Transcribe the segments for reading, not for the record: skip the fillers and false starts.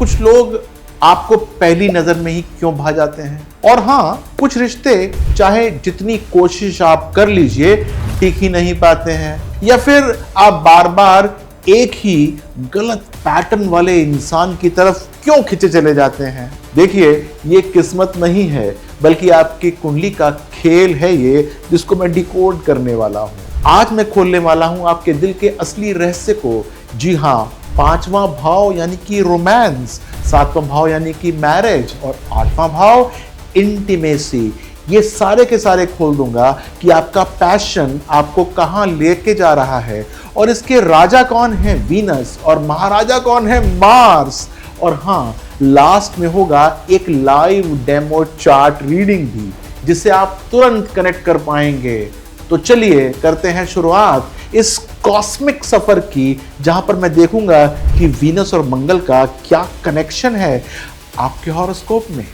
कुछ लोग आपको पहली नजर में ही क्यों भा जाते हैं, और हाँ, कुछ रिश्ते चाहे जितनी कोशिश आप कर लीजिए टिक ही नहीं पाते हैं, या फिर आप बार बार एक ही गलत पैटर्न वाले इंसान की तरफ क्यों खिंचे चले जाते हैं। देखिए, ये किस्मत नहीं है बल्कि आपकी कुंडली का खेल है ये, जिसको मैं डिकोड करने वाला हूं। आज मैं खोलने वाला हूं आपके दिल के असली रहस्य को। जी हाँ, पांचवा भाव यानी कि रोमांस, सातवां भाव यानी कि मैरिज, और आठवां भाव इंटीमेसी, ये सारे के सारे खोल दूंगा कि आपका पैशन आपको कहां लेके जा रहा है, और इसके राजा कौन है वीनस, और महाराजा कौन है मार्स। और हाँ, लास्ट में होगा एक लाइव डेमो चार्ट रीडिंग भी, जिससे आप तुरंत कनेक्ट कर पाएंगे। तो चलिए करते हैं शुरुआत इस कॉस्मिक सफर की, जहां पर मैं देखूंगा कि वीनस और मंगल का क्या कनेक्शन है आपके हॉरोस्कोप में।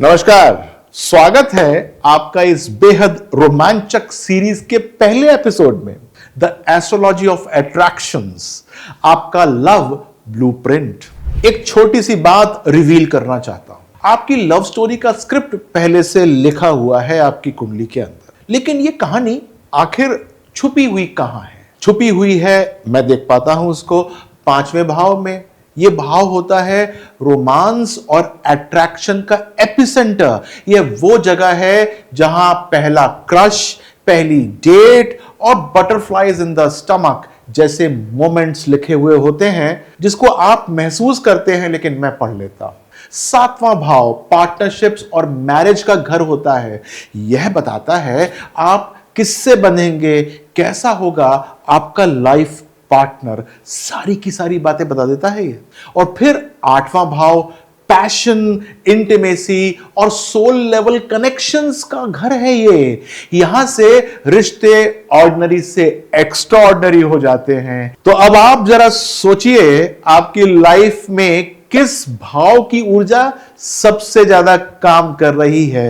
नमस्कार, स्वागत है आपका इस बेहद रोमांचक सीरीज के पहले एपिसोड में, द एस्ट्रोलॉजी ऑफ अट्रैक्शंस, आपका लव ब्लूप्रिंट। एक छोटी सी बात रिवील करना चाहता हूं। आपकी लव स्टोरी का स्क्रिप्ट पहले से लिखा हुआ है आपकी कुंडली के अंदर, लेकिन ये कहानी आखिर छुपी हुई कहां है? छुपी हुई है, मैं देख पाता हूं उसको पांचवें भाव में। ये भाव होता है रोमांस और अट्रैक्शन का एपिसेंटर। ये वो जगह है जहां पहला क्रश, पहली डेट और बटरफ्लाइज इन द स्टमक जैसे मोमेंट्स लिखे हुए होते हैं, जिसको आप महसूस करते हैं, लेकिन मैं पढ़ लेता हूं। सातवां भाव पार्टनरशिप्स और मैरिज का घर होता है। यह बताता है आप किससे बनेंगे, कैसा होगा आपका लाइफ पार्टनर, सारी की सारी बातें बता देता है ये। और फिर आठवां भाव पैशन, इंटीमेसी और सोल लेवल कनेक्शंस का घर है ये। यहां से रिश्ते ऑर्डिनरी से एक्स्ट्रा ऑर्डिनरी हो जाते हैं। तो अब आप जरा सोचिए, आपकी लाइफ में किस भाव की ऊर्जा सबसे ज्यादा काम कर रही है?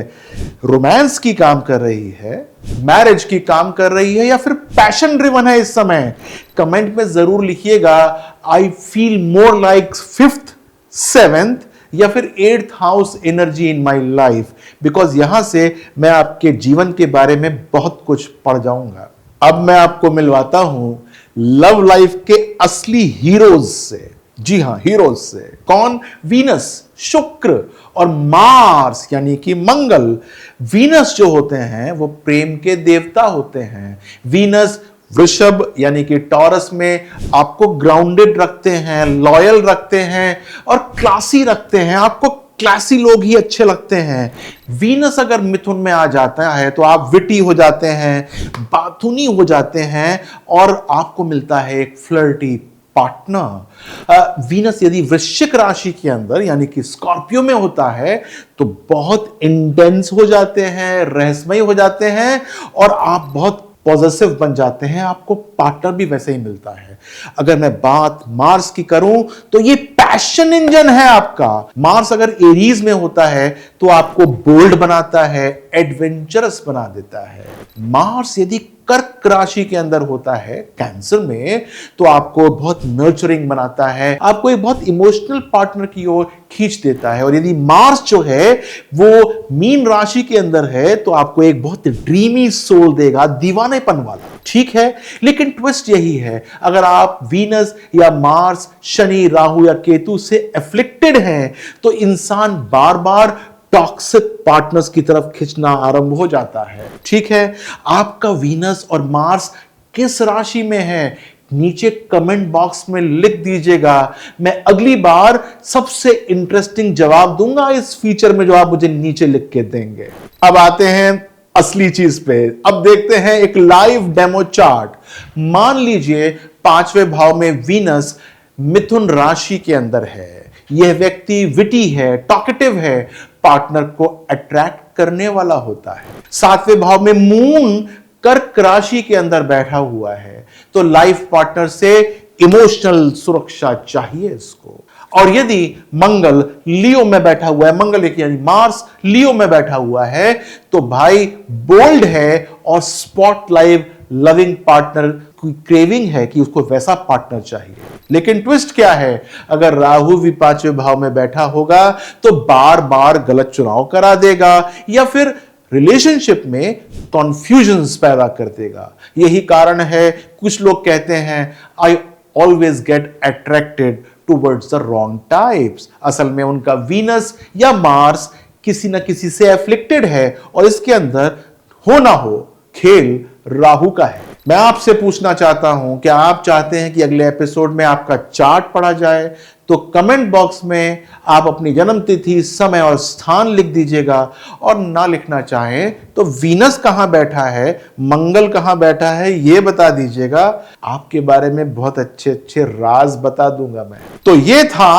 रोमांस की काम कर रही है, मैरिज की काम कर रही है, या फिर पैशन ड्रिवन है इस समय? कमेंट में जरूर लिखिएगा, I feel more like fifth, seventh या फिर eighth house energy in my life, because यहां से मैं आपके जीवन के बारे में बहुत कुछ पढ़ जाऊंगा। अब मैं आपको मिलवाता हूं लव लाइफ के असली हीरोज से। जी हां, हीरोज से। कौन? वीनस, शुक्र और मार्स यानी कि मंगल। वीनस जो होते हैं वो प्रेम के देवता होते हैं। वीनस वृषभ यानी कि टॉरस में आपको ग्राउंडेड रखते हैं, लॉयल रखते हैं और क्लासी रखते हैं। आपको क्लासी लोग ही अच्छे लगते हैं। वीनस अगर मिथुन में आ जाता है तो आप विटी हो जाते हैं, बाथुनी हो जाते हैं, और आपको मिलता है एक फ्लर्टी पार्टनर। वीनस यदि वृश्चिक राशि के अंदर यानी कि स्कॉर्पियो में होता है तो बहुत इंटेंस हो जाते हैं, रहस्यमय हो जाते हैं, और आप बहुत पॉजिटिव बन जाते हैं। आपको पार्टनर भी वैसे ही मिलता है। अगर मैं बात मार्स की करूं तो ये पैशन इंजन है आपका। मार्स अगर एरीज में होता है तो आपको बोल्ड बनाता है, एडवेंचरस बना देता है। मार्स यदि कर्क राशि के अंदर होता है, कैंसर में, तो आपको बहुत नर्चरिंग बनाता है, आपको एक बहुत इमोशनल पार्टनर की ओर खींच देता है। और यदि मार्स जो है वो मीन राशि के अंदर है तो आपको एक बहुत ड्रीमी सोल देगा, दीवानेपन वाला। ठीक है, लेकिन ट्विस्ट यही है, अगर आप वीनस या मार्स, शनि, राहु या केतु से एफ्लिक्टेड हैं तो इंसान बार बार टॉक्सिक पार्टनर्स की तरफ खींचना आरंभ हो जाता है। ठीक है, आपका वीनस और मार्स किस राशि में है? नीचे कमेंट बॉक्स में लिख दीजिएगा। मैं अगली बार सबसे इंटरेस्टिंग जवाब दूंगा इस फीचर में, जो आप मुझे नीचे लिख के देंगे। अब आते हैं असली चीज पे। अब देखते हैं एक लाइव डेमो चार्ट। मान लीजिए पांचवें भाव में वीनस मिथुन राशि के अंदर है। यह व्यक्ति विटी है, टॉकेटिव है, पार्टनर को अट्रैक्ट करने वाला होता है। सातवें भाव में मून कर्क राशि के अंदर बैठा हुआ है, तो लाइफ पार्टनर से इमोशनल सुरक्षा चाहिए इसको। और यदि मंगल लियो में बैठा हुआ है, मंगल यानी मार्स लियो में बैठा हुआ है, तो भाई बोल्ड है और spot live loving partner craving है कि उसको वैसा पार्टनर चाहिए। लेकिन ट्विस्ट क्या है, अगर राहु भी 5वें भाव में बैठा होगा तो बार बार गलत चुनाव करा देगा या फिर रिलेशनशिप में कॉन्फ्यूजन्स पैदा कर देगा। यही कारण है कुछ लोग कहते हैं I always get attracted towards the wrong types. असल में उनका वीनस या मार्स किसी न किसी से एफ्लिक्टेड है और इसके अंदर हो ना हो खेल राहु का है। मैं आपसे पूछना चाहता हूं, क्या आप चाहते हैं कि अगले एपिसोड में आपका चार्ट पढ़ा जाए? तो कमेंट बॉक्स में आप अपनी जन्म तिथि, समय और स्थान लिख दीजिएगा। और ना लिखना चाहें तो वीनस कहां बैठा है, मंगल कहां बैठा है, यह बता दीजिएगा। आपके बारे में बहुत अच्छे अच्छे राज बता दूंगा मैं। तो यह था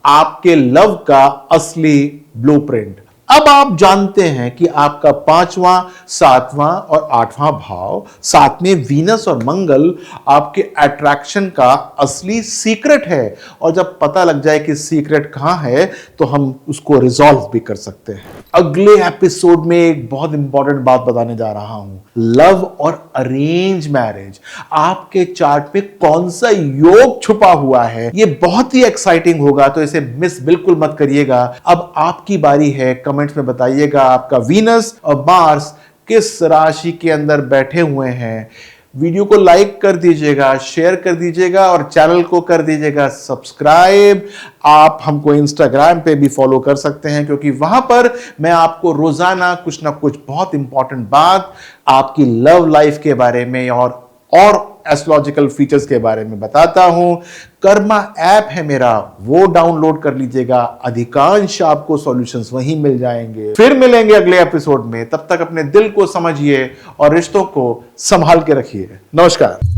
आपके लव का असली ब्लूप्रिंट। अब आप जानते हैं कि आपका 5वां, 7वां और 8वां भाव, साथ में वीनस और मंगल आपके अट्रैक्शन का असली सीक्रेट है। और जब पता लग जाए कि सीक्रेट कहां है तो हम उसको रिजॉल्व भी कर सकते हैं। अगले एपिसोड में एक बहुत इंपॉर्टेंट बात बताने जा रहा हूं, लव और अरेंज मैरिज। आपके चार्ट में कौन सा योग छुपा हुआ है, यह बहुत ही एक्साइटिंग होगा, तो इसे मिस बिल्कुल मत करिएगा। अब आपकी बारी है, कमेंट्स में बताइएगा आपका वीनस और मार्स किस राशि के अंदर बैठे हुए हैं। वीडियो को लाइक कर दीजिएगा, शेयर कर दीजिएगा और चैनल को कर दीजिएगा सब्सक्राइब। आप हमको इंस्टाग्राम पे भी फॉलो कर सकते हैं, क्योंकि वहां पर मैं आपको रोजाना कुछ ना कुछ बहुत इंपॉर्टेंट बात आपकी लव लाइफ के बारे में और एस्ट्रोलॉजिकल फीचर्स के बारे में बताता हूं। कर्मा ऐप है मेरा, वो डाउनलोड कर लीजिएगा। अधिकांश आपको सॉल्यूशंस वहीं मिल जाएंगे। फिर मिलेंगे अगले एपिसोड में, तब तक अपने दिल को समझिए और रिश्तों को संभाल के रखिए। नमस्कार।